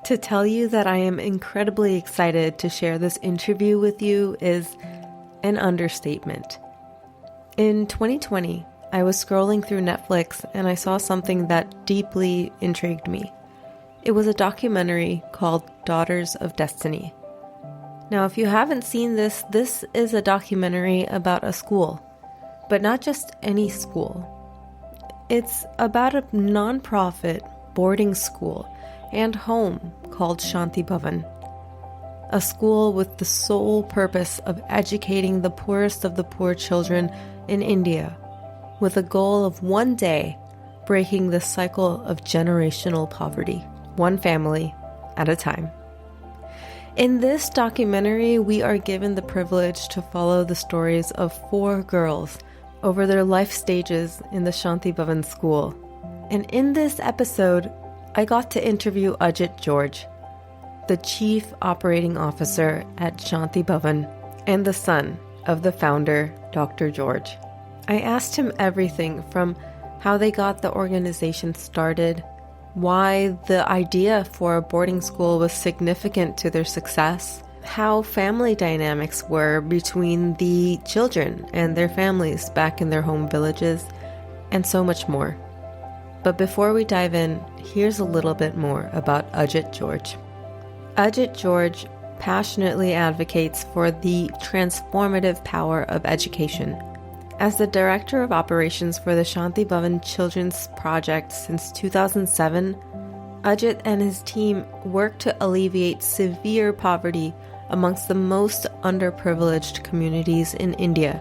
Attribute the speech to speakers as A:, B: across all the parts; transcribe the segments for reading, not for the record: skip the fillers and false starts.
A: To tell you that I am incredibly excited to share this interview with you is an understatement. In 2020, I was scrolling through Netflix and I saw something that deeply intrigued me. It was a documentary called Daughters of Destiny. Now, if you haven't seen this is a documentary about a school, but not just any school. It's about a nonprofit boarding school and home called Shanti Bhavan, a school with the sole purpose of educating the poorest of the poor children in India, with a goal of one day breaking the cycle of generational poverty, one family at a time. In this documentary, we are given the privilege to follow the stories of 4 girls over their life stages in the Shanti Bhavan school. And in this episode, I got to interview Ajit George, the Chief Operating Officer at Shanti Bhavan and the son of the founder, Dr. George. I asked him everything from how they got the organization started, why the idea for a boarding school was significant to their success, how family dynamics were between the children and their families back in their home villages, and so much more. But before we dive in, here's a little bit more about Ajit George. Ajit George passionately advocates for the transformative power of education. As the Director of Operations for the Shanti Bhavan Children's Project since 2007, Ajit and his team work to alleviate severe poverty amongst the most underprivileged communities in India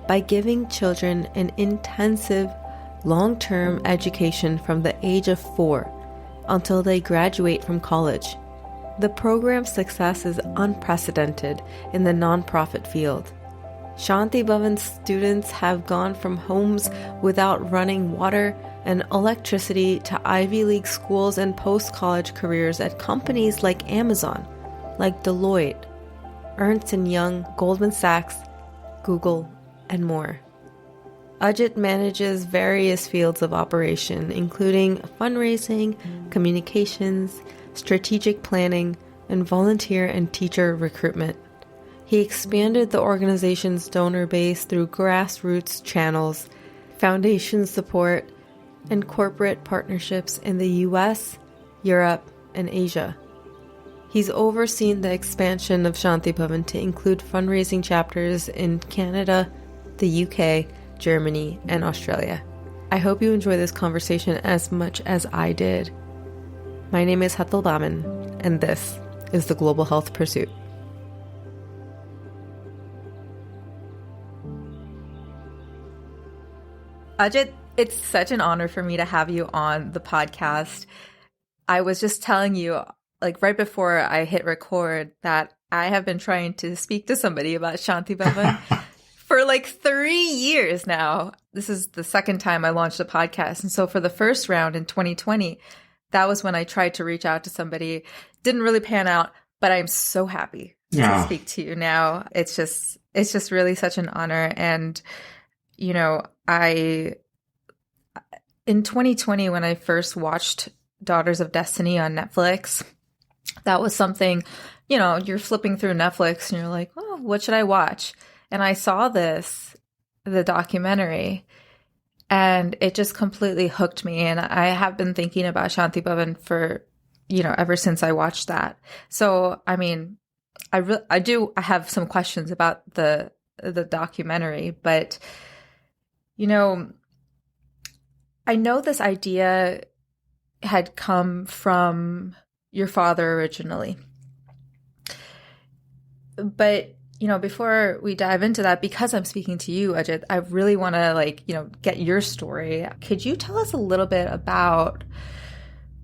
A: by giving children an intensive long-term education from the age of 4 until they graduate from college. The program's success is unprecedented in the nonprofit field. Shanti Bhavan students have gone from homes without running water and electricity to Ivy League schools and post-college careers at companies like Amazon, like Deloitte, Ernst & Young, Goldman Sachs, Google, and more. Ajit manages various fields of operation, including fundraising, communications, strategic planning, and volunteer and teacher recruitment. He expanded the organization's donor base through grassroots channels, foundation support, and corporate partnerships in the US, Europe, and Asia. He's overseen the expansion of Shanti Bhavan to include fundraising chapters in Canada, the UK, Germany, and Australia. I hope you enjoy this conversation as much as I did. My name is Shanti Bhavan, and this is the Global Health Pursuit. Ajit, it's such an honor for me to have you on the podcast. I was just telling you, like right before I hit record, that I have been trying to speak to somebody about Shanti Bhavan for like 3 years now. This is the second time I launched a podcast. And so for the first round in 2020, that was when I tried to reach out to somebody. Didn't really pan out, but I'm so happy to speak to you now. It's just really such an honor. And, you know, in 2020, when I first watched Daughters of Destiny on Netflix, that was something, you know, you're flipping through Netflix and you're like, oh, what should I watch? And I saw the documentary, and it just completely hooked me. And I have been thinking about Shanti Bhavan for, you know, ever since I watched that. So, I mean, I have some questions about the documentary, but, you know, I know this idea had come from your father originally. But, you know, before we dive into that, because I'm speaking to you, Ajit, I really want to, like, you know, get your story. Could you tell us a little bit about,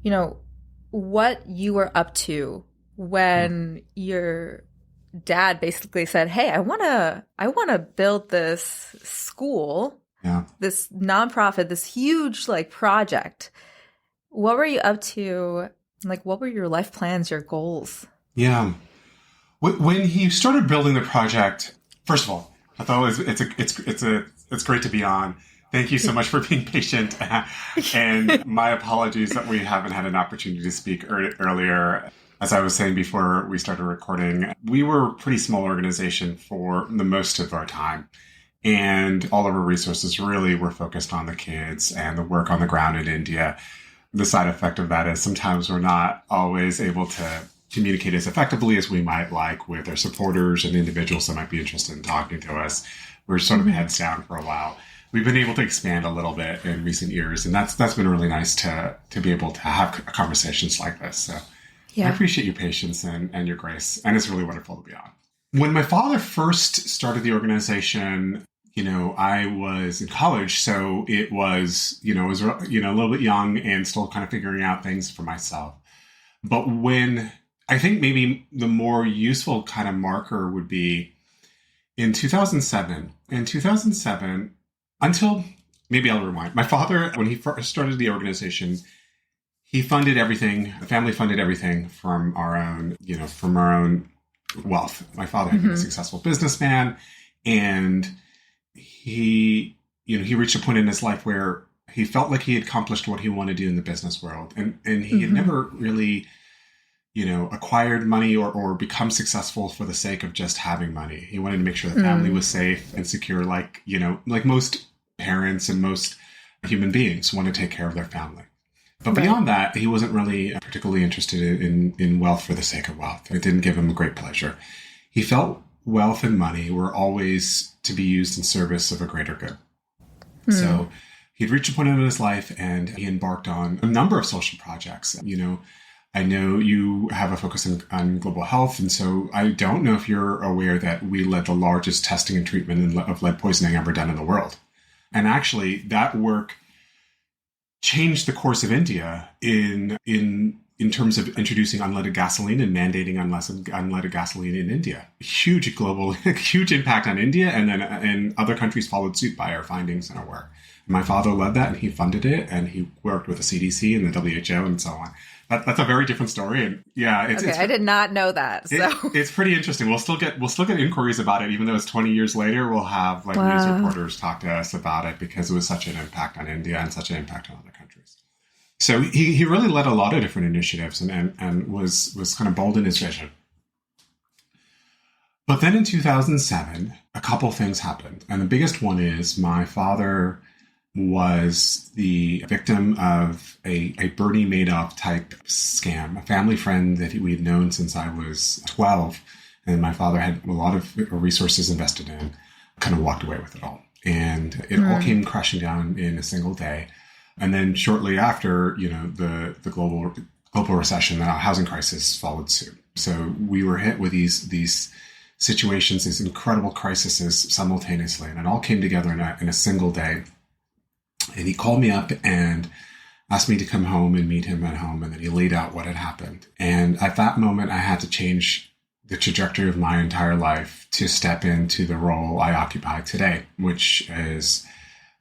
A: you know, what you were up to when your dad basically said, hey, I want to build this school, this nonprofit, this huge like project. What were you up to? Like, what were your life plans, your goals?
B: Yeah. When he started building the project, first of all, I thought it's great to be on. Thank you so much for being patient. And my apologies that we haven't had an opportunity to speak earlier. As I was saying before we started recording, we were a pretty small organization for the most of our time. And all of our resources really were focused on the kids and the work on the ground in India. The side effect of that is sometimes we're not always able to communicate as effectively as we might like with our supporters and individuals that might be interested in talking to us. We're sort of heads down for a while. We've been able to expand a little bit in recent years, and that's been really nice to be able to have conversations like this. So I appreciate your patience and your grace, and it's really wonderful to be on. When my father first started the organization, I was in college, so it was, I was, a little bit young and still kind of figuring out things for myself. But when I think maybe the more useful kind of marker would be in 2007. In 2007, until maybe I'll rewind. My father, when he first started the organization, he funded everything. The family funded everything from our own, wealth. My father had been a successful businessman, and he reached a point in his life where he felt like he had accomplished what he wanted to do in the business world. And he had never really, acquired money or become successful for the sake of just having money. He wanted to make sure the family was safe and secure, like most parents and most human beings want to take care of their family. But beyond that, he wasn't really particularly interested in wealth for the sake of wealth. It didn't give him a great pleasure. He felt wealth and money were always to be used in service of a greater good. So he'd reached a point in his life and he embarked on a number of social projects. I know you have a focus on global health. And so I don't know if you're aware that we led the largest testing and treatment of lead poisoning ever done in the world. And actually that work changed the course of India in terms of introducing unleaded gasoline and mandating unleaded gasoline in India. Huge impact on India, and other countries followed suit by our findings and our work. And my father led that, and he funded it, and he worked with the CDC and the WHO and so on. That's a very different story, and
A: I did not know that. So
B: it's pretty interesting. We'll still get inquiries about it, even though it's 20 years later. We'll have news reporters talk to us about it because it was such an impact on India and such an impact on other countries. So he really led a lot of different initiatives and was kind of bold in his vision. But then in 2007, a couple things happened, and the biggest one is my father was the victim of a Bernie Madoff type scam. A family friend that we had known since I was 12, and my father had a lot of resources invested in, kind of walked away with it all. And it all came crashing down in a single day. And then shortly after, the global recession, the housing crisis followed suit. So we were hit with these situations, these incredible crises simultaneously, and it all came together in a single day. And he called me up and asked me to come home and meet him at home. And then he laid out what had happened. And at that moment, I had to change the trajectory of my entire life to step into the role I occupy today, which is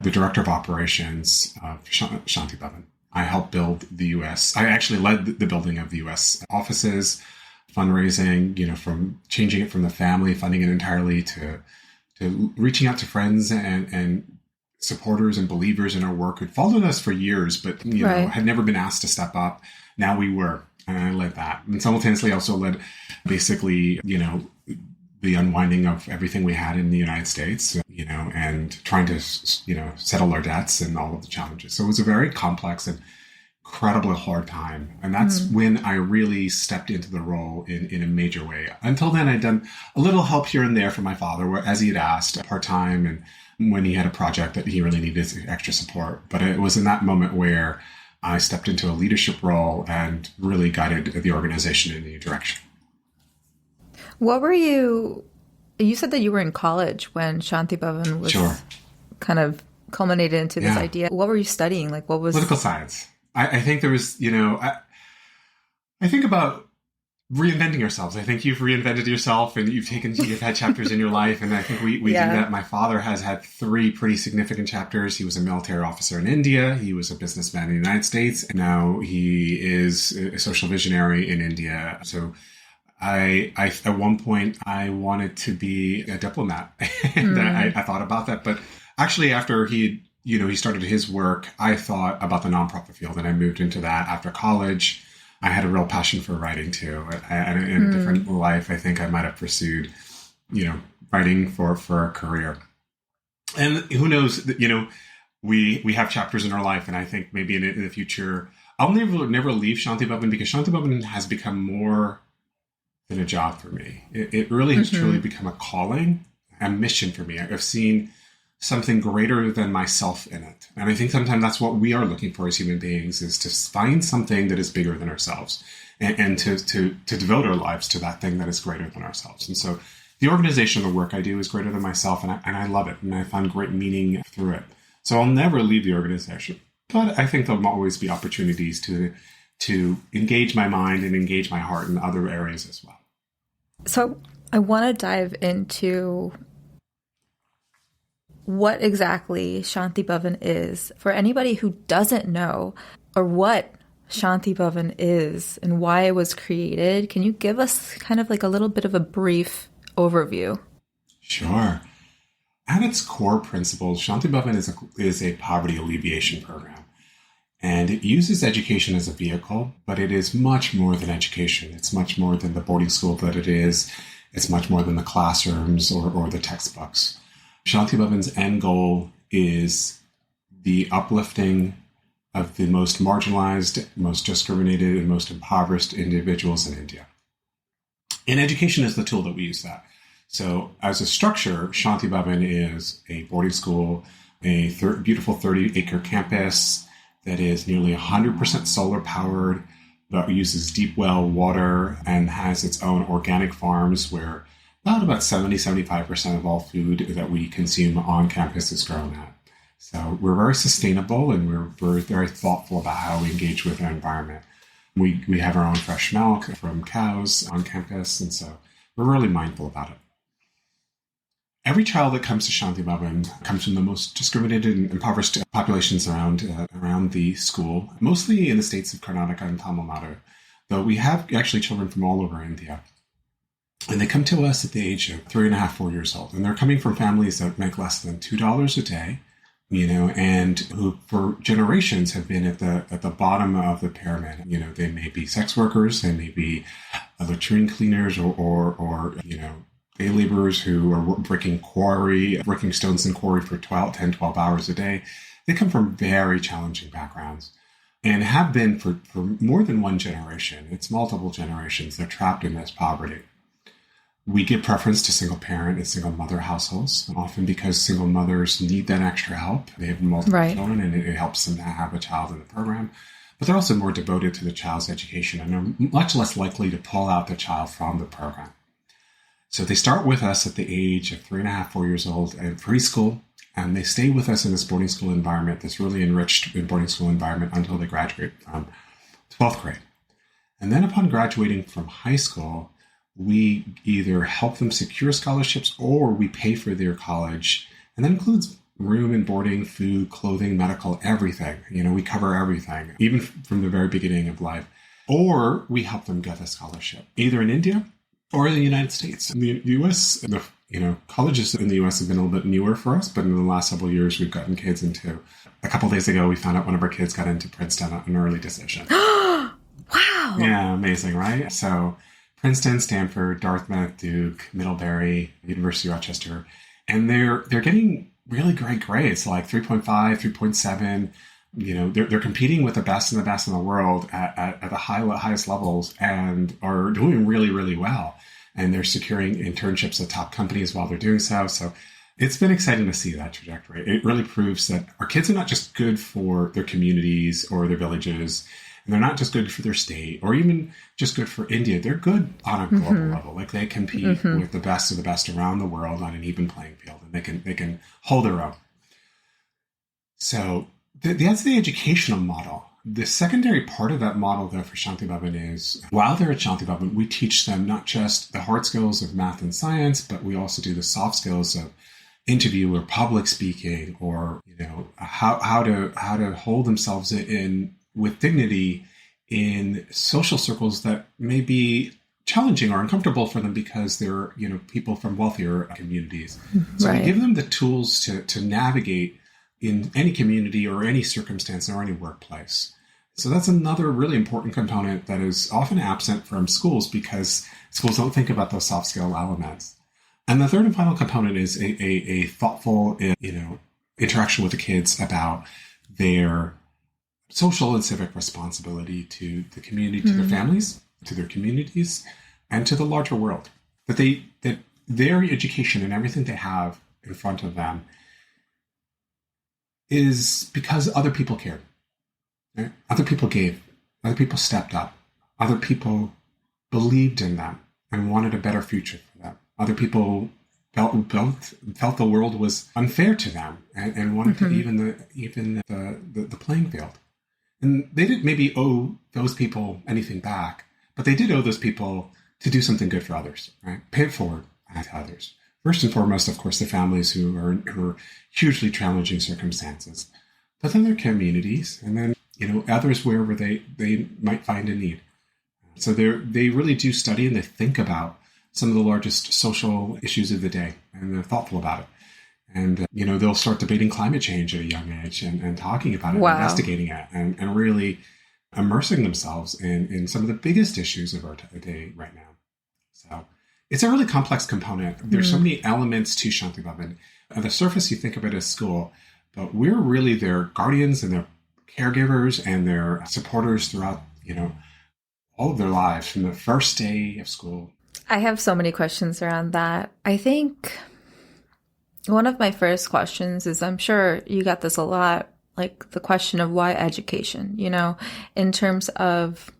B: the director of operations of Shanti Bhavan. I helped build the U.S. I actually led the building of the U.S. offices, fundraising, from changing it from the family, funding it entirely, to reaching out to friends and supporters and believers in our work who'd followed us for years, but had never been asked to step up. Now we were, and I led that. And simultaneously also led basically, the unwinding of everything we had in the United States, and trying to, settle our debts and all of the challenges. So it was a very complex and incredibly hard time. And that's when I really stepped into the role in a major way. Until then, I'd done a little help here and there for my father, as he had asked, part-time, and when he had a project that he really needed extra support. But it was in that moment where I stepped into a leadership role and really guided the organization in a new direction.
A: What were you said that you were in college when Shanti Bhavan was kind of culminated into this idea. What were you studying? What was...
B: Political science. I think there was, I think about reinventing yourselves. I think you've reinvented yourself and you've had chapters in your life. And I think we do that. My father has had 3 pretty significant chapters. He was a military officer in India. He was a businessman in the United States. And now he is a social visionary in India. So I at one point, I wanted to be a diplomat. And I thought about that. But actually, after he he started his work, I thought about the nonprofit field, and I moved into that after college. I had a real passion for writing too. And in a different life, I think I might have pursued, writing for a career. And who knows, we have chapters in our life, and I think maybe in the future, I'll never leave Shanti Bhavan, because Shanti Bhavan has become more than a job for me. It really has truly become a calling, a mission for me. I've seen something greater than myself in it. And I think sometimes that's what we are looking for as human beings, is to find something that is bigger than ourselves, and to devote our lives to that thing that is greater than ourselves. And so the organization of the work I do is greater than myself, and I love it, and I find great meaning through it. So I'll never leave the organization, but I think there'll always be opportunities to engage my mind and engage my heart in other areas as well.
C: So I want to dive into what exactly Shanti Bhavan is for anybody who doesn't know, or what Shanti Bhavan is and why it was created. Can you give us kind of like a little bit of a brief overview?
B: Sure. At its core principles, Shanti Bhavan is a poverty alleviation program. And it uses education as a vehicle, but it is much more than education. It's much more than the boarding school that it is. It's much more than the classrooms or the textbooks. Shanti Bhavan's end goal is the uplifting of the most marginalized, most discriminated, and most impoverished individuals in India. And education is the tool that we use that. So as a structure, Shanti Bhavan is a boarding school, a beautiful 30-acre campus that is nearly 100% solar powered, but uses deep well water and has its own organic farms where about 70-75% of all food that we consume on campus is grown at. So we're very sustainable, and we're very thoughtful about how we engage with our environment. We have our own fresh milk from cows on campus, and so we're really mindful about it. Every child that comes to Shanti Bhavan comes from the most discriminated and impoverished populations around the school, mostly in the states of Karnataka and Tamil Nadu, though we have actually children from all over India. And they come to us at the age of 3.5, 4 years old. And they're coming from families that make less than $2 a day, and who for generations have been at the bottom of the pyramid. They may be sex workers, they may be latrine cleaners, or day laborers who are breaking stones in quarry for 10, 12 hours a day. They come from very challenging backgrounds and have been for more than one generation. It's multiple generations. They're trapped in this poverty. We give preference to single parent and single mother households, often because single mothers need that extra help. They have multiple children, and it helps them to have a child in the program. But they're also more devoted to the child's education, and are much less likely to pull out the child from the program. So they start with us at the age of 3.5, 4 years old in preschool, and they stay with us in this boarding school environment, this really enriched boarding school environment, until they graduate from 12th grade. And then upon graduating from high school, we either help them secure scholarships or we pay for their college. And that includes room and boarding, food, clothing, medical, everything. We cover everything, even from the very beginning of life. Or we help them get a scholarship, either in India or in the United States. In the U.S., colleges in the U.S. have been a little bit newer for us, but in the last several years, we've gotten kids into. A couple of days ago, we found out one of our kids got into Princeton at an early decision.
C: Wow!
B: Yeah, amazing, right? So Princeton, Stanford, Dartmouth, Duke, Middlebury, University of Rochester, and they're getting really great grades, like 3.5, 3.7. They're competing with the best and the best in the world at the highest levels, and are doing really, really well. And they're securing internships at top companies while they're doing so. So it's been exciting to see that trajectory. It really proves that our kids are not just good for their communities or their villages, and they're not just good for their state or even just good for India. They're good on a global level. Like, they compete with the best of the best around the world on an even playing field, and they can hold their own. So that's the educational model. The secondary part of that model, though, for Shanti Bhavan is, while they're at Shanti Bhavan, we teach them not just the hard skills of math and science, but we also do the soft skills of interview or public speaking, or how to hold themselves in with dignity in social circles that may be challenging or uncomfortable for them because they're people from wealthier communities. So we give them the tools to navigate in any community or any circumstance or any workplace. So that's another really important component that is often absent from schools because schools don't think about those soft skill elements. And the third and final component is a thoughtful, interaction with the kids about their social and civic responsibility to the community, to their families, to their communities, and to the larger world. That their education and everything they have in front of them is because other people cared. Right? Other people gave. Other people stepped up. Other people believed in them and wanted a better future for them. Other people felt the world was unfair to them and wanted to even the playing field. And they didn't maybe owe those people anything back, but they did owe those people to do something good for others, right? Pay it forward to others. First and foremost, of course, the families who are hugely challenging circumstances, but then their communities, and then others wherever they might find a need. So they really do study and they think about some of the largest social issues of the day, and they're thoughtful about it. And they'll start debating climate change at a young age and talking about it, investigating it, and really immersing themselves in some of the biggest issues of our day right now. So it's a really complex component. There's so many elements to Shanti Bhavan. On the surface, you think of it as school, but we're really their guardians and their caregivers and their supporters throughout, all of their lives from the first day of school.
C: I have so many questions around that. I think one of my first questions is, I'm sure you got this a lot, like the question of why education, in terms of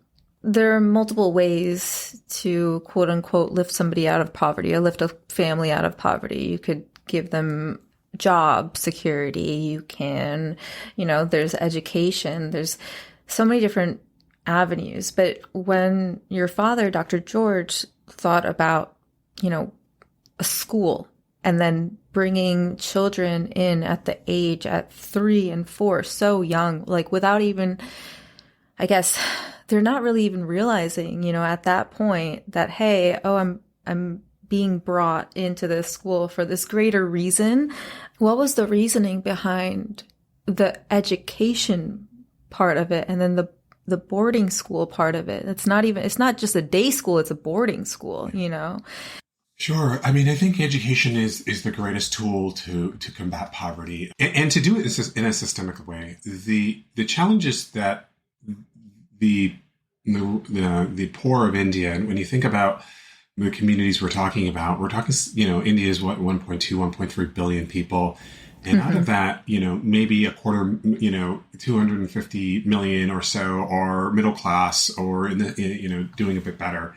C: there are multiple ways to quote unquote lift somebody out of poverty or lift a family out of poverty. You could give them job security. You can, there's education. There's so many different avenues. But when your father, Dr. George, thought about, a school and then bringing children in at the age at 3 and 4, so young, like without even, I guess, they're not really even realizing, at that point that, hey, I'm being brought into this school for this greater reason. What was the reasoning behind the education part of it and then the boarding school part of it? It's not just a day school, it's a boarding school,
B: Sure. I mean, I think education is the greatest tool to combat poverty and to do it in a systemic way. The challenges that the poor of India, and when you think about the communities we're talking, India is 1.2, 1.3 billion people. And out of that, maybe a quarter, 250 million or so are middle class or doing a bit better.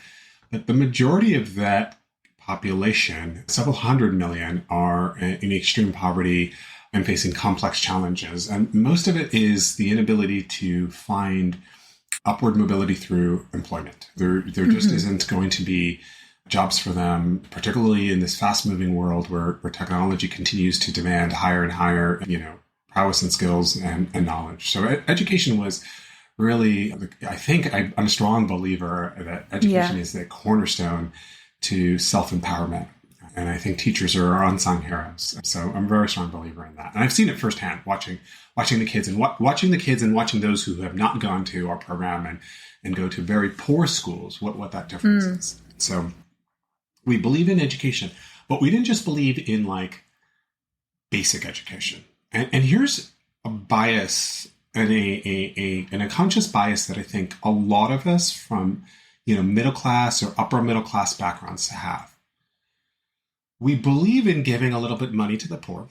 B: But the majority of that population, several hundred million, are in extreme poverty and facing complex challenges. And most of it is the inability to find upward mobility through employment. There just isn't going to be jobs for them, particularly in this fast-moving world where technology continues to demand higher and higher, prowess and skills and knowledge. So education was really, I think I'm a strong believer that education is the cornerstone to self-empowerment. And I think teachers are our unsung heroes. So I'm a very strong believer in that. And I've seen it firsthand, watching the kids and watching those who have not gone to our program and go to very poor schools, what that difference is. So we believe in education, but we didn't just believe in basic education. And here's a bias and a conscious bias that I think a lot of us from middle class or upper middle class backgrounds have. We believe in giving a little bit of money to the poor,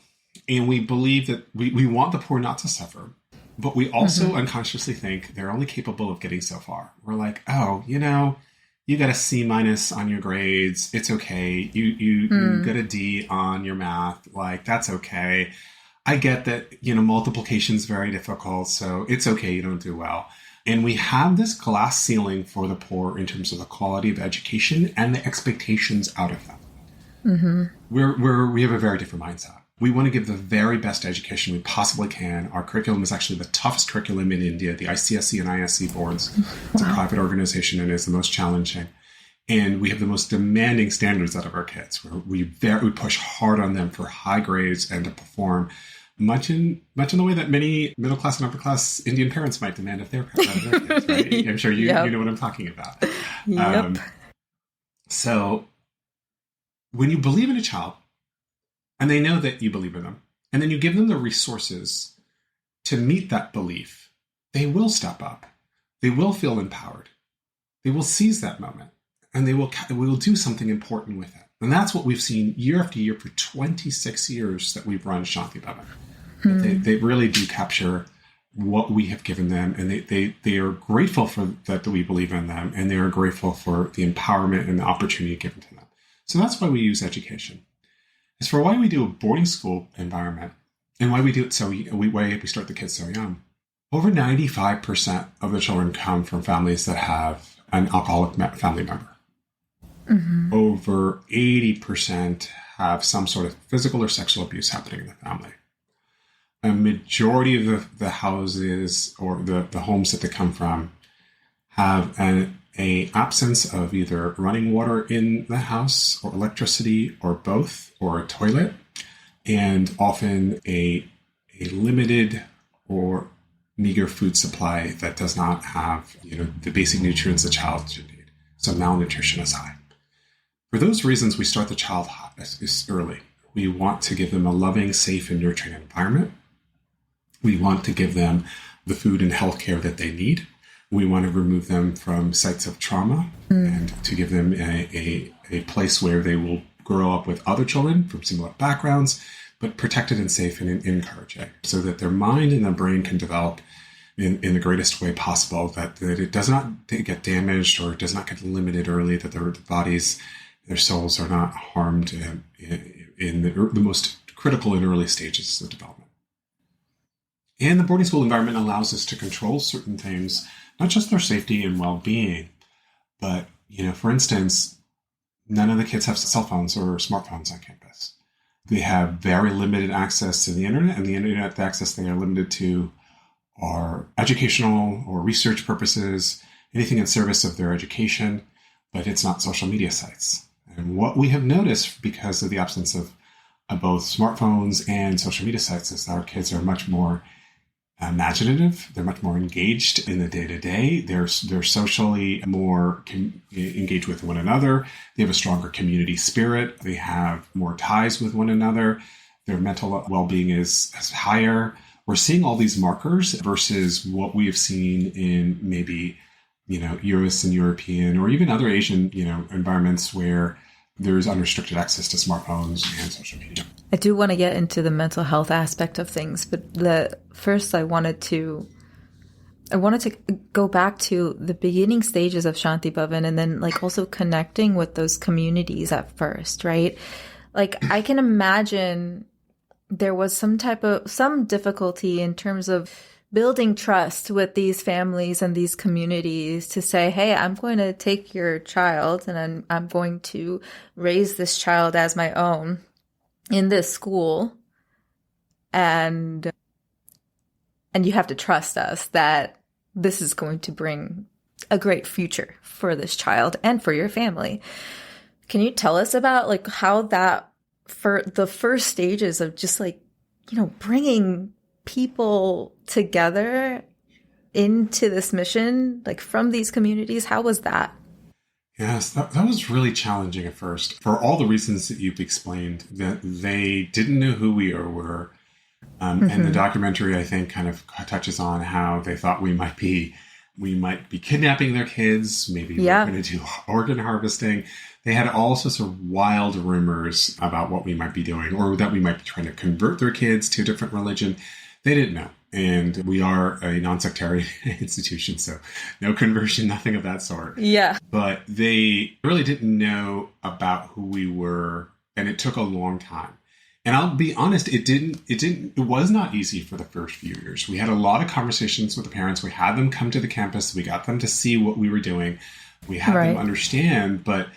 B: and we believe that we want the poor not to suffer, but we also unconsciously think they're only capable of getting so far. We're like, oh, you got a C- on your grades. It's okay. You got a D on your math. That's okay. I get that, multiplication is very difficult, so it's okay. You don't do well. And we have this glass ceiling for the poor in terms of the quality of education and the expectations out of them. We have a very different mindset. We want to give the very best education we possibly can. Our curriculum is actually the toughest curriculum in India, the ICSE and ISC boards. It's a private organization and is the most challenging. And we have the most demanding standards out of our kids. We push hard on them for high grades and to perform much in the way that many middle class and upper class Indian parents might demand of their kids. Right? I'm sure you know what I'm talking about.
C: Yep.
B: So when you believe in a child, and they know that you believe in them, and then you give them the resources to meet that belief, they will step up. They will feel empowered. They will seize that moment, and we will do something important with it. And that's what we've seen year after year for 26 years that we've run Shanti Bhavan. They really do capture what we have given them, and they are grateful for that we believe in them, and they are grateful for the empowerment and the opportunity given to them. So that's why we use education. As for why we do a boarding school environment and why we do it why we start the kids so young, over 95% of the children come from families that have an alcoholic family member. Mm-hmm. Over 80% have some sort of physical or sexual abuse happening in the family. A majority of the houses or the homes that they come from have an absence of either running water in the house or electricity or both, or a toilet, and often a limited or meager food supply that does not have the basic nutrients a child should need. So malnutrition is high. For those reasons, we start the child early. We want to give them a loving, safe, and nurturing environment. We want to give them the food and health care that they need. We want to remove them from sites of trauma and to give them a place where they will grow up with other children from similar backgrounds, but protected and safe and encouraging, so that their mind and their brain can develop in the greatest way possible, that it does not get damaged or it does not get limited early, that their bodies, their souls are not harmed in the most critical and early stages of development. And the boarding school environment allows us to control certain things, not just their safety and well-being, but, for instance, none of the kids have cell phones or smartphones on campus. They have very limited access to the internet, and the internet access they are limited to are educational or research purposes, anything in service of their education, but it's not social media sites. And what we have noticed because of the absence of both smartphones and social media sites is that our kids are much more imaginative. They're much more engaged in the day-to-day. They're socially more engaged with one another. They have a stronger community spirit. They have more ties with one another. Their mental well-being is higher. We're seeing all these markers versus what we have seen in maybe, US and European or even other Asian, environments where there is unrestricted access to smartphones and social media.
C: I do want to get into the mental health aspect of things, but first I wanted to go back to the beginning stages of Shanti Bhavan, and then also connecting with those communities at first, right? I can imagine there was some difficulty in terms of building trust with these families and these communities to say, hey, I'm going to take your child and I'm going to raise this child as my own in this school. And you have to trust us that this is going to bring a great future for this child and for your family. Can you tell us about how that, for the first stages of just bringing people together into this mission, from these communities? How was that?
B: Yes, that was really challenging at first for all the reasons that you've explained, that they didn't know who we were. And the documentary, I think, kind of touches on how they thought we might be kidnapping their kids. Maybe we're going to do organ harvesting. They had all sorts of wild rumors about what we might be doing, or that we might be trying to convert their kids to a different religion. They didn't know. And we are a non-sectarian institution, so no conversion, nothing of that sort.
C: Yeah.
B: But they really didn't know about who we were, and it took a long time. And I'll be honest, it was not easy for the first few years. We had a lot of conversations with the parents. We had them come to the campus. We got them to see what we were doing. We had them understand, but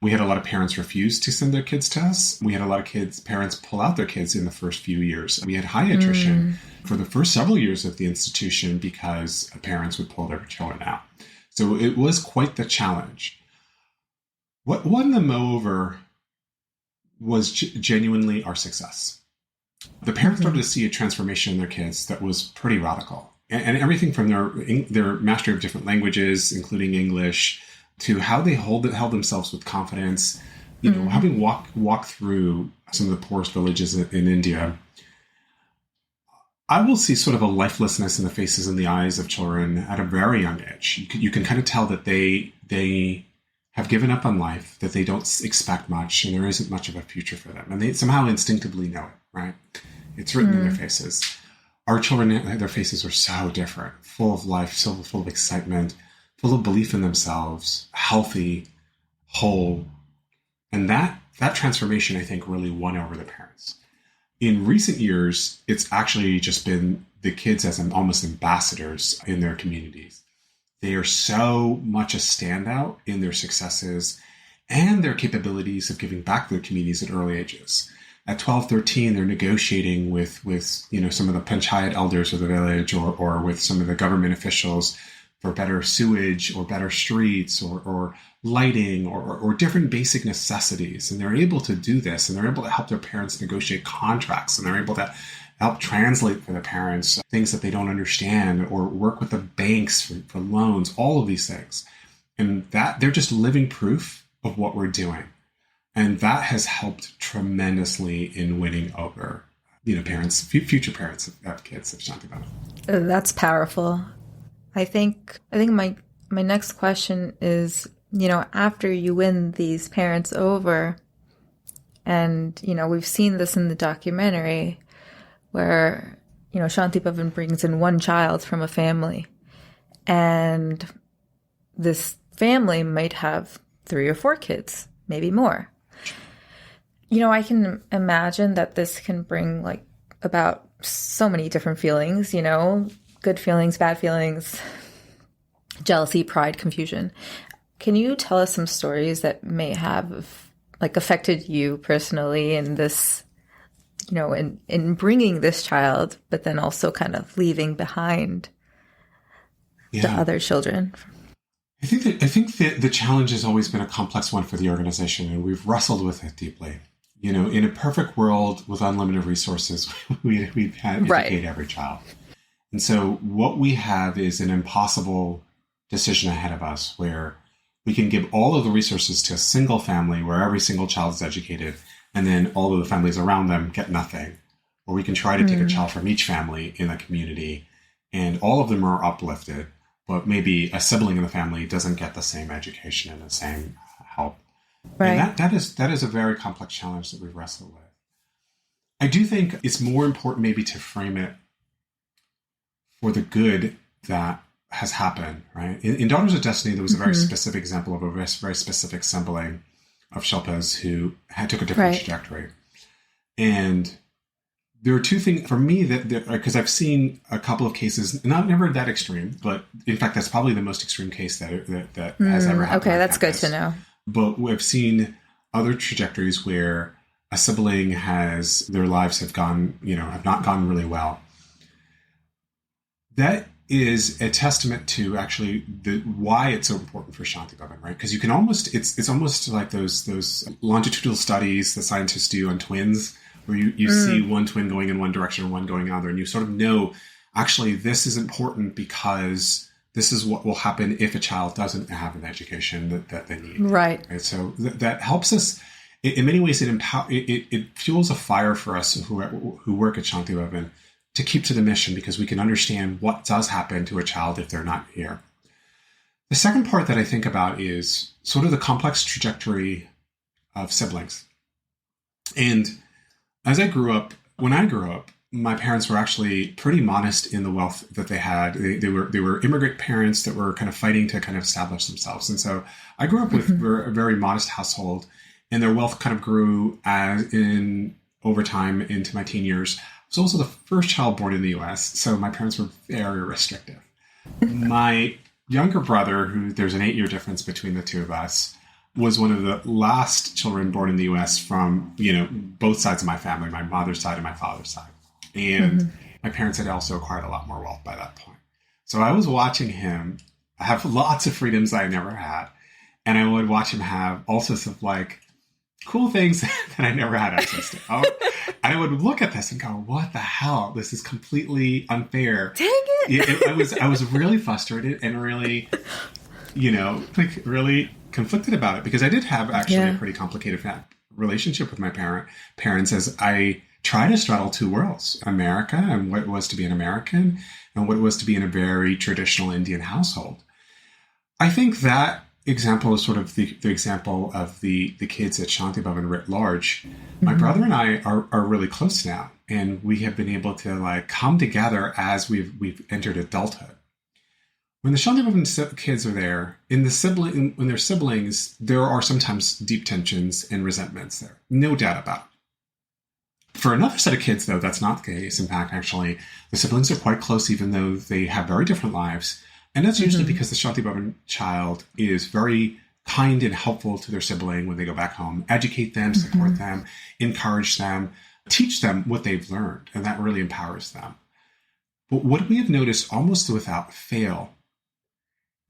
B: we had a lot of parents refuse to send their kids to us. We had a lot of parents pull out their kids in the first few years. We had high attrition for the first several years of the institution because parents would pull their children out. So it was quite the challenge. What won them over was genuinely our success. the parents started to see a transformation in their kids that was pretty radical. And everything from their mastery of different languages, including English, to how they held themselves with confidence. You know, having walked through some of the poorest villages in India, I will see sort of a lifelessness in the faces and the eyes of children at a very young age. You can kind of tell that they have given up on life, that they don't expect much, and there isn't much of a future for them. And they somehow instinctively know it, right? It's written in their faces. Our children, their faces are so different, full of life, so full of excitement, full of belief in themselves, healthy, whole. And that transformation, I think, really won over the parents. In recent years, it's actually just been the kids as almost ambassadors in their communities. They are so much a standout in their successes and their capabilities of giving back to their communities at early ages. At 12, 13, they're negotiating with some of the panchayat elders of the village or with some of the government officials for better sewage or better streets or lighting or different basic necessities. And they're able to do this, and they're able to help their parents negotiate contracts, and they're able to help translate for the parents things that they don't understand, or work with the banks for loans, all of these things. And that they're just living proof of what we're doing. And that has helped tremendously in winning over, parents, future parents of kids of Shanti Bhavan.
C: That's powerful. I think my next question is, after you win these parents over, and, we've seen this in the documentary where, Shanti Bhavan brings in one child from a family, and this family might have 3 or 4 kids, maybe more. I can imagine that this can bring about so many different feelings, good feelings, bad feelings, jealousy, pride, confusion. Can you tell us some stories that may have affected you personally in this, in bringing this child, but then also kind of leaving behind the other children?
B: I think that the challenge has always been a complex one for the organization, and we've wrestled with it deeply. In a perfect world with unlimited resources, we'd had educate every child. And so what we have is an impossible decision ahead of us, where we can give all of the resources to a single family where every single child is educated, and then all of the families around them get nothing. Or we can try to take a child from each family in the community, and all of them are uplifted, but maybe a sibling in the family doesn't get the same education and the same help. Right. And that is a very complex challenge that we've wrestled with. I do think it's more important maybe to frame it for the good that has happened, right? In Daughters of Destiny, there was a very specific example of a very specific sibling of Shilpa's who took a different trajectory. And there are 2 things for me that because I've seen a couple of cases, never that extreme, but in fact, that's probably the most extreme case that has ever happened.
C: Okay, that's good to know.
B: But we've seen other trajectories where a sibling their lives have not gone really well. That is a testament to actually why it's so important for Shanti Bhavan, right? Because you can it's almost like those longitudinal studies that scientists do on twins, where you see one twin going in one direction and one going the other, and you sort of know, actually, this is important because this is what will happen if a child doesn't have an education that they need. Right. So that helps us. In many ways, it fuels a fire for us who work at Shanti Bhavan to keep to the mission, because we can understand what does happen to a child if they're not here. The second part that I think about is sort of the complex trajectory of siblings. And when I grew up, my parents were actually pretty modest in the wealth that they had. They were immigrant parents that were kind of fighting to kind of establish themselves. And so I grew up with a very modest household, and their wealth kind of grew over time into my teen years. I was also the first child born in the U.S., so my parents were very restrictive. My younger brother, who there's an 8-year difference between the two of us, was one of the last children born in the U.S. from, both sides of my family, my mother's side and my father's side. And my parents had also acquired a lot more wealth by that point. So I was watching him have lots of freedoms I never had. And I would watch him have all sorts of cool things that I never had access to. I would look at this and go, what the hell? This is completely unfair.
C: Dang it.
B: I was really frustrated and really, really conflicted about it, because I did have actually a pretty complicated relationship with my parents as I try to straddle two worlds, America and what it was to be an American and what it was to be in a very traditional Indian household. I think that example is sort of the example of the kids at Shanti Bhavan writ large. My brother and I are really close now, and we have been able to come together as we've entered adulthood. When the Shanti Bhavan kids are there, when they're siblings, there are sometimes deep tensions and resentments there. No doubt about it. For another set of kids, though, that's not the case. In fact, actually, the siblings are quite close, even though they have very different lives. And that's usually because the Shanti Bhavan child is very kind and helpful to their sibling when they go back home, educate them, support them, encourage them, teach them what they've learned. And that really empowers them. But what we have noticed almost without fail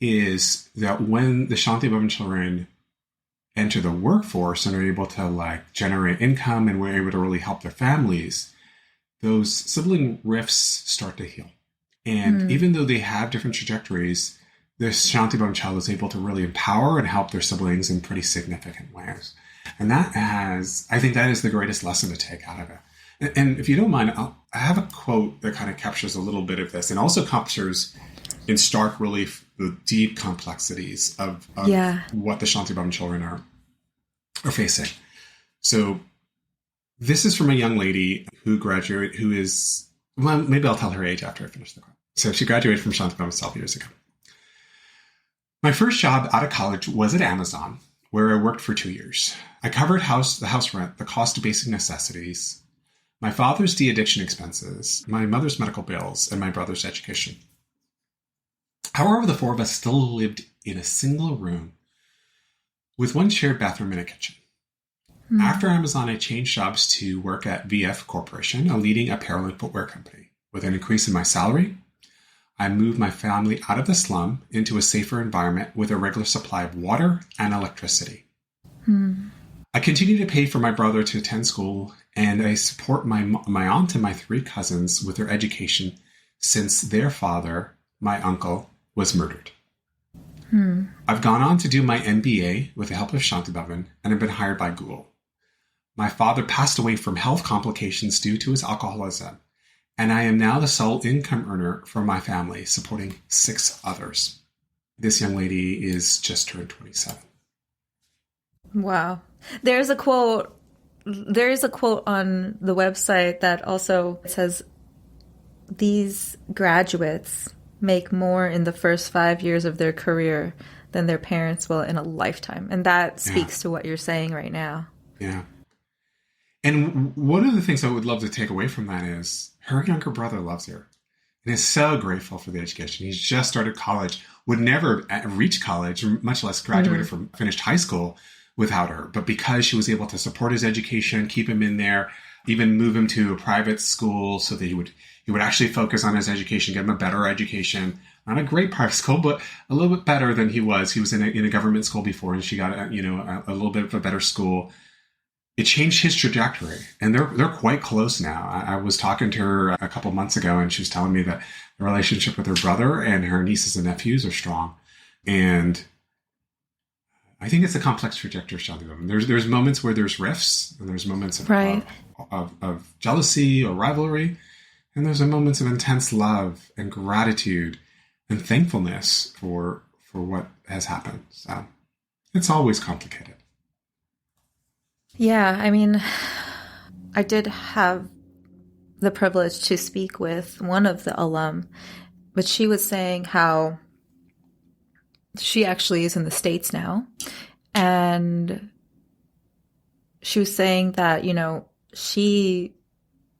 B: is that when the Shanti Bhavan children enter the workforce and are able to generate income and we're able to really help their families, those sibling rifts start to heal. And even though they have different trajectories, the Shanti Bhavan child is able to really empower and help their siblings in pretty significant ways. And I think that is the greatest lesson to take out of it. And if you don't mind, I have a quote that kind of captures a little bit of this and also captures in stark relief the deep complexities of what the Shanti Bhavan children are facing. So this is from a young lady who graduated, well, maybe I'll tell her age after I finish the quote. So she graduated from Shanti Bhavan 12 years ago. My first job out of college was at Amazon, where I worked for 2 years. I covered the house rent, the cost of basic necessities, my father's de-addiction expenses, my mother's medical bills, and my brother's education. However, the four of us still lived in a single room with one shared bathroom and a kitchen. After Amazon, I changed jobs to work at VF Corporation, a leading apparel and footwear company. With an increase in my salary, I moved my family out of the slum into a safer environment with a regular supply of water and electricity. I continue to pay for my brother to attend school, and I support my aunt and my 3 cousins with their education since their father, my uncle, was murdered. I've gone on to do my MBA with the help of Shanti Bhavan, and have been hired by Google. My father passed away from health complications due to his alcoholism, and I am now the sole income earner for my family, supporting 6 others. This young lady is just turned 27.
C: Wow. There's a quote on the website that also says, these graduates make more in the first 5 years of their career than their parents will in a lifetime. And that speaks to what you're saying right now. Yeah.
B: And one of the things I would love to take away from that is her younger brother loves her and is so grateful for the education. He's just started college, would never reach college, much less graduated from finished high school without her. But because she was able to support his education, keep him in there, even move him to a private school so that he would actually focus on his education, get him a better education. Not a great private school, but a little bit better than he was. He was in a government school before, and she got a little bit of a better school. It changed his trajectory, and they're quite close now. I was talking to her a couple months ago, and she was telling me that the relationship with her brother and her nieces and nephews are strong. And I think it's a complex trajectory of Shanti Bhavan. There's moments where there's rifts, and there's moments of jealousy or rivalry, and there's moments of intense love and gratitude and thankfulness for what has happened. So it's always complicated.
C: Yeah, I mean, I did have the privilege to speak with one of the alum, but she was saying how she actually is in the States now. And she was saying that, she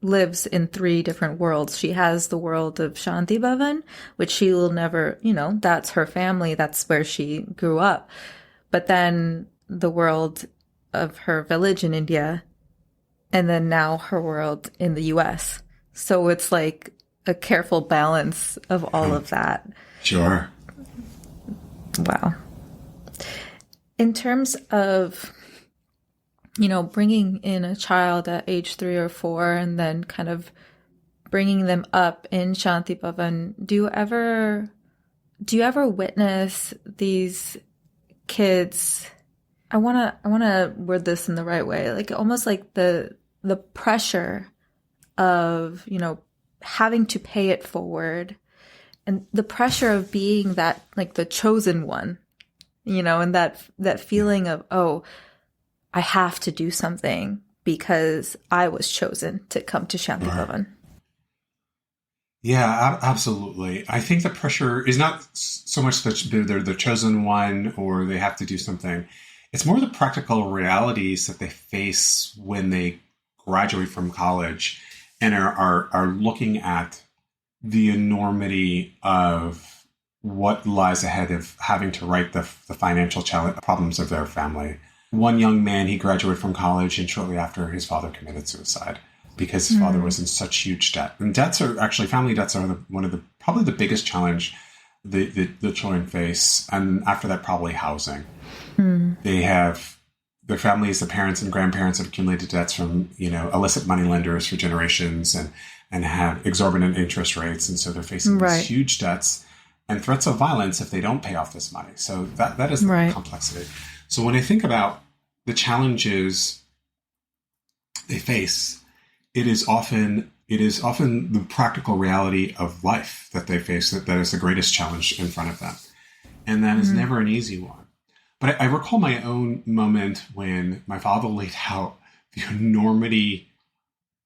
C: lives in 3 different worlds. She has the world of Shanti Bhavan, which she will never, that's her family. That's where she grew up. But then the world of her village in India, and then now her world in the US. So it's like a careful balance of all of that.
B: Sure.
C: Wow. In terms of bringing in a child at age 3 or 4 and then kind of bringing them up in Shanti Bhavan, do you ever witness these kids? I wanna word this in the right way, like almost like the pressure of having to pay it forward, and the pressure of being that, like, the chosen one, and that feeling of, oh, I have to do something because I was chosen to come to Shanti Bhavan.
B: Yeah, absolutely. I think the pressure is not so much that they're the chosen one or they have to do something. It's more the practical realities that they face when they graduate from college and are looking at the enormity of what lies ahead of having to write the financial problems of their family. One young man, he graduated from college, and shortly after, his father committed suicide because his father was in such huge debt. And family debts are probably the biggest challenge the children face. And after that, probably housing. They have their families, the parents and grandparents have accumulated debts from, illicit money lenders for generations and have exorbitant interest rates. And so they're facing these huge debts and threats of violence if they don't pay off this money. So that is the complexity. So when I think about the challenges they face, it is often the practical reality of life that they face that is the greatest challenge in front of them. And that is never an easy one. But I recall my own moment when my father laid out the enormity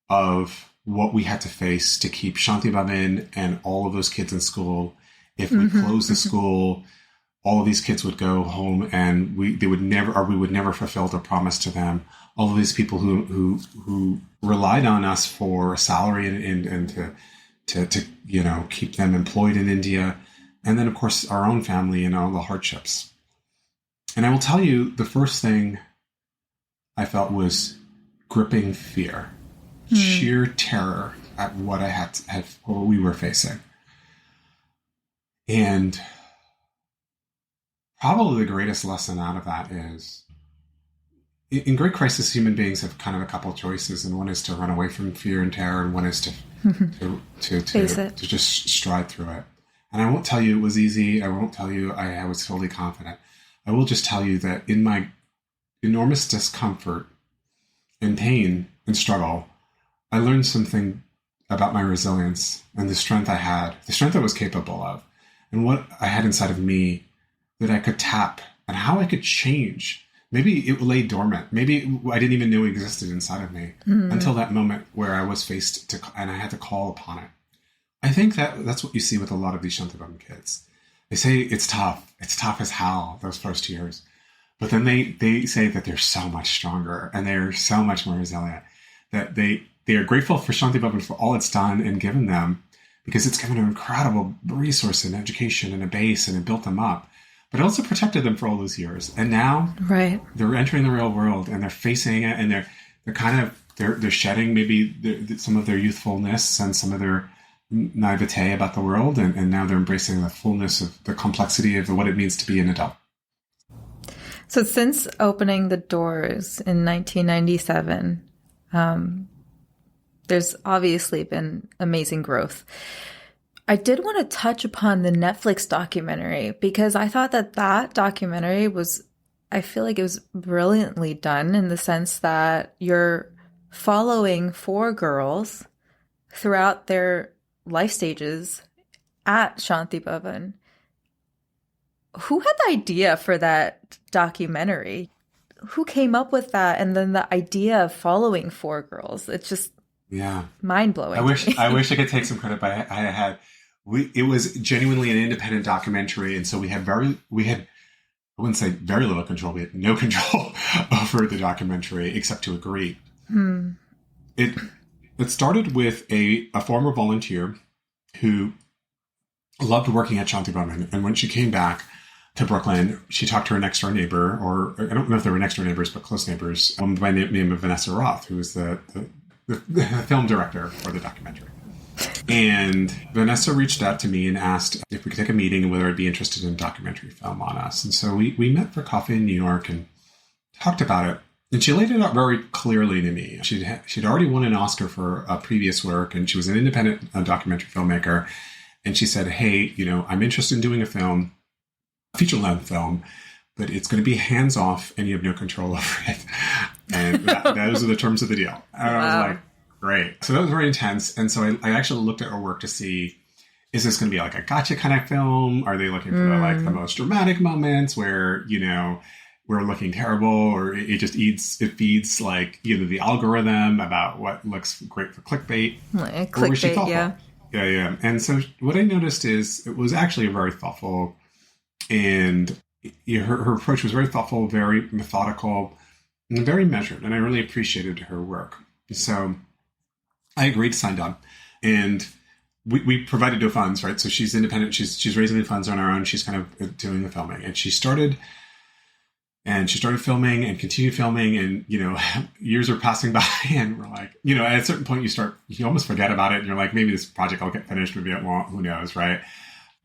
B: of what we had to face to keep Shanti Bhavan and all of those kids in school. If we closed the school, all of these kids would go home and we would never fulfill the promise to them. All of these people who relied on us for a salary and to keep them employed in India. And then, of course, our own family and all the hardships. And I will tell you, the first thing I felt was gripping fear, sheer terror at what what we were facing. And probably the greatest lesson out of that is, in great crisis, human beings have kind of a couple choices, and one is to run away from fear and terror, and one is to just stride through it. And I won't tell you it was easy. I won't tell you I was totally confident. I will just tell you that in my enormous discomfort and pain and struggle, I learned something about my resilience and the strength I had, the strength I was capable of, and what I had inside of me that I could tap and how I could change. Maybe it lay dormant. Maybe I didn't even know it existed inside of me until that moment where I was faced and I had to call upon it. I think that's what you see with a lot of these Shanti Bhavan kids. They say it's tough. It's tough as hell, those first years. But then they say that they're so much stronger and they're so much more resilient, that they are grateful for Shanti Bhavan for all it's done and given them, because it's given them incredible resource and education and a base, and it built them up. But it also protected them for all those years. And now they're entering the real world and they're facing it, and they're shedding maybe some of their youthfulness and some of their naivete about the world, and now they're embracing the fullness of the complexity of what it means to be an adult.
C: So since opening the doors in 1997, there's obviously been amazing growth. I did want to touch upon the Netflix documentary, because I thought that documentary I feel like it was brilliantly done, in the sense that you're following 4 girls throughout their life stages at Shanti Bhavan. Who had the idea for that documentary? Who came up with that? And then the idea of following 4 girls. It's just mind-blowing.
B: I wish I could take some credit, but it was genuinely an independent documentary. And so we had I wouldn't say very little control. We had no control over the documentary except to agree. It started with a former volunteer who loved working at Shanti Bhavan. And when she came back to Brooklyn, she talked to her next door neighbor, or I don't know if they were next door neighbors, but close neighbors, by the name of Vanessa Roth, who was the film director for the documentary. And Vanessa reached out to me and asked if we could take a meeting and whether I'd be interested in a documentary film on us. And so we met for coffee in New York and talked about it. And she laid it out very clearly to me. She'd already won an Oscar for a previous work, and she was an independent documentary filmmaker. And she said, hey, I'm interested in doing a feature-length film, but it's going to be hands-off and you have no control over it. And those are the terms of the deal. And I was like, great. So that was very intense. And so I actually looked at her work to see, is this going to be like a gotcha kind of film? Are they looking for like the most dramatic moments where, we're looking terrible, or it feeds like, the algorithm about what looks great for clickbait?
C: Like clickbait, yeah.
B: Yeah. And so what I noticed is it was actually a very thoughtful, and her approach was very thoughtful, very methodical, and very measured. And I really appreciated her work. So I agreed to sign on. And we provided no funds, right? So she's independent. She's raising the funds on her own. She's kind of doing the filming. And she started filming and continued filming, and, years are passing by, and we're like, at a certain point you almost forget about it. And you're like, maybe this project will get finished, maybe it won't, who knows, right?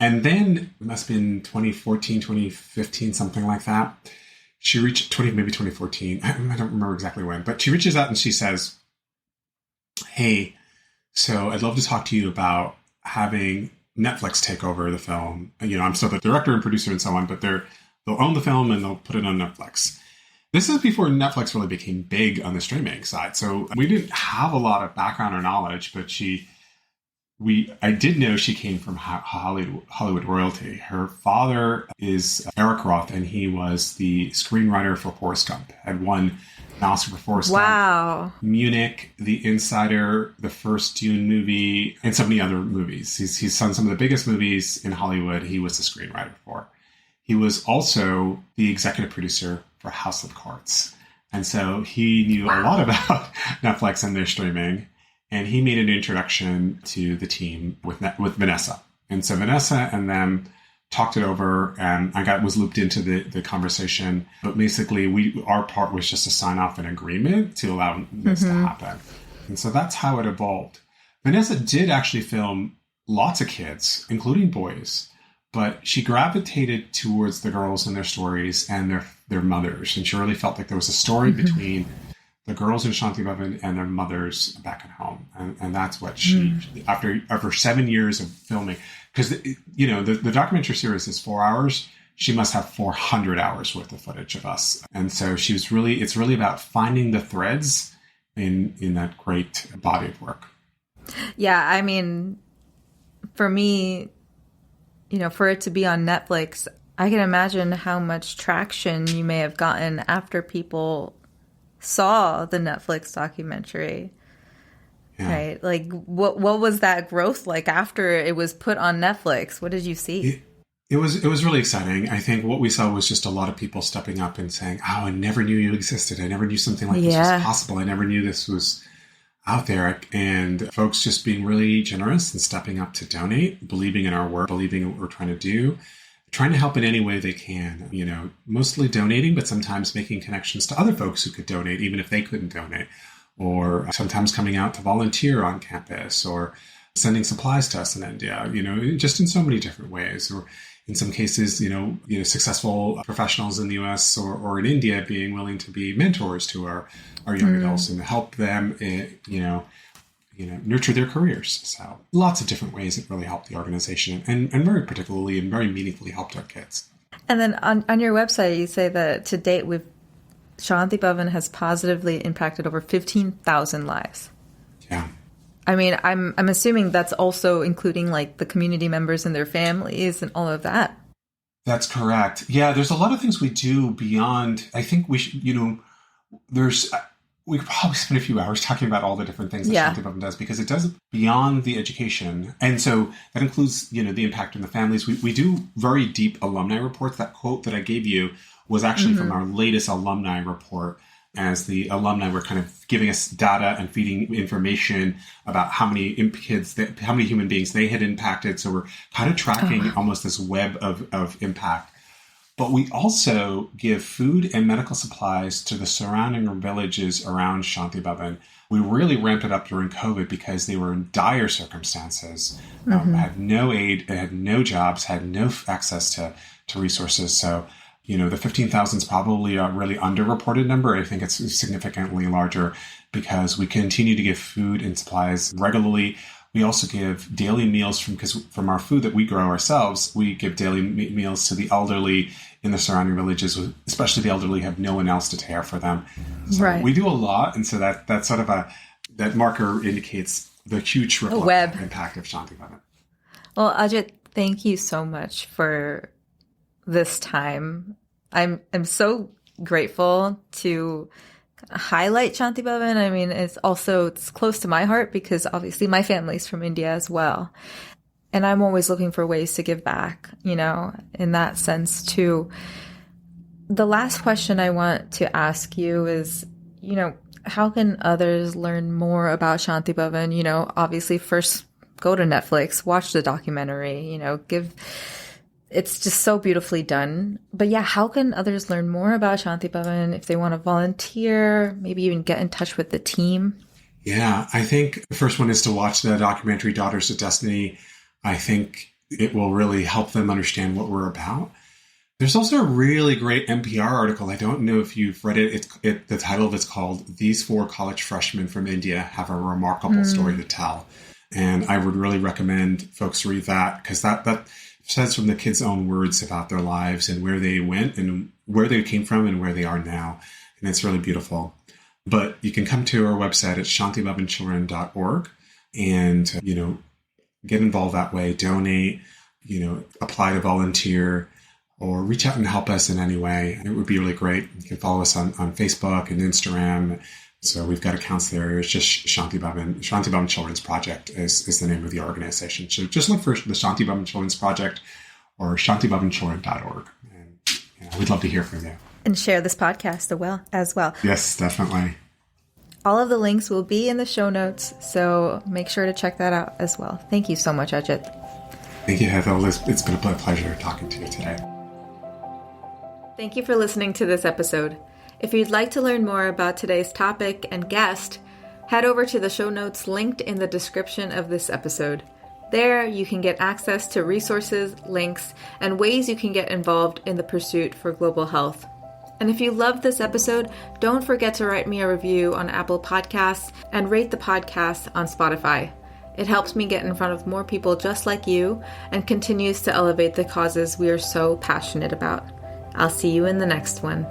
B: And then it must have been 2014, 2015, something like that. She reached maybe 2014. I don't remember exactly when, but she reaches out and she says, hey, so I'd love to talk to you about having Netflix take over the film. I'm still the director and producer and so on, but they'll own the film and they'll put it on Netflix. This is before Netflix really became big on the streaming side. So we didn't have a lot of background or knowledge, but I did know she came from Hollywood royalty. Her father is Eric Roth, and he was the screenwriter for Forrest Gump, had won an Oscar for Forrest Gump. Munich, The Insider, the first Dune movie, and so many other movies. He's done some of the biggest movies in Hollywood. He was the screenwriter for. He was also the executive producer for House of Cards. And so he knew a lot about Netflix and their streaming. And he made an introduction to the team with Vanessa. And so Vanessa and them talked it over, and I was looped into the conversation. But basically, our part was just to sign off an agreement to allow this to happen. And so that's how it evolved. Vanessa did actually film lots of kids, including boys, but she gravitated towards the girls and their stories and their mothers. And she really felt like there was a story between the girls in Shanti Bhavan and their mothers back at home. And that's what she, after 7 years of filming, because, the documentary series is 4 hours. She must have 400 hours worth of footage of us. And so it's really about finding the threads in that great body of work.
C: Yeah. I mean, for me, for it to be on Netflix, I can imagine how much traction you may have gotten after people saw the Netflix documentary. Yeah. Right? Like, what was that growth like after it was put on Netflix? What did you see?
B: It was really exciting. I think what we saw was just a lot of people stepping up and saying, "Oh, I never knew you existed. I never knew something like this was possible. I never knew this was out there." And folks just being really generous and stepping up to donate, believing in our work, believing in what we're trying to do, trying to help in any way they can, mostly donating, but sometimes making connections to other folks who could donate, even if they couldn't donate, or sometimes coming out to volunteer on campus, or sending supplies to us in India, just in so many different ways, or in some cases, successful professionals in the US or in India being willing to be mentors to our young adults and help them, nurture their careers. So lots of different ways it really helped the organization, and very particularly and very meaningfully helped our kids.
C: And then on your website, you say that to date, Shanti Bhavan has positively impacted over 15,000 lives.
B: Yeah.
C: I mean, I'm assuming that's also including like the community members and their families and all of that.
B: That's correct. Yeah, there's a lot of things we do beyond. I think we should, we could probably spend a few hours talking about all the different things that Shanti Bhavan does, because it does beyond the education. And so that includes, the impact on the families. We do very deep alumni reports. That quote that I gave you was actually from our latest alumni report, as the alumni were kind of giving us data and feeding information about how many how many human beings they had impacted. So we're kind of tracking almost this web of impact. But we also give food and medical supplies to the surrounding villages around Shanti Bhavan. We really ramped it up during COVID because they were in dire circumstances, had no aid, had no jobs, had no access to resources. So The 15,000 is probably a really underreported number. I think it's significantly larger because we continue to give food and supplies regularly. We also give daily meals from our food that we grow ourselves. We give daily meals to the elderly in the surrounding villages, especially the elderly have no one else to care for them. So
C: right.
B: We do a lot. And so that's sort of that marker indicates the huge ripple impact of Shanti Bhavan.
C: Well, Ajit, thank you so much for this time. I'm so grateful to highlight Shanti Bhavan. I mean, it's close to my heart because obviously my family's from India as well. And I'm always looking for ways to give back, in that sense too. The last question I want to ask you is, how can others learn more about Shanti Bhavan? Obviously first go to Netflix, watch the documentary, it's just so beautifully done. But yeah, how can others learn more about Shanti Bhavan if they want to volunteer, maybe even get in touch with the team?
B: Yeah, I think the first one is to watch the documentary Daughters of Destiny. I think it will really help them understand what we're about. There's also a really great NPR article. I don't know if you've read it. The title of it's called "These 4 College Freshmen from India Have a Remarkable Story to Tell." And I would really recommend folks read that because that says from the kids' own words about their lives and where they went and where they came from and where they are now. And it's really beautiful. But you can come to our website at shantibhavanchildren.org and, get involved that way, donate, apply to volunteer or reach out and help us in any way. It would be really great. You can follow us on Facebook and Instagram. So we've got accounts there. It's just Shanti Bhavan Children's Project is the name of the organization. So just look for the Shanti Bhavan Children's Project or shantibhavanchildren.org. And we'd love to hear from you.
C: And share this podcast as well.
B: Yes, definitely.
C: All of the links will be in the show notes, so make sure to check that out as well. Thank you so much, Ajit.
B: Thank you, Heather. It's been a pleasure talking to you today.
A: Thank you for listening to this episode. If you'd like to learn more about today's topic and guest, head over to the show notes linked in the description of this episode. There, you can get access to resources, links, and ways you can get involved in the pursuit for global health. And if you loved this episode, don't forget to write me a review on Apple Podcasts and rate the podcast on Spotify. It helps me get in front of more people just like you and continues to elevate the causes we are so passionate about. I'll see you in the next one.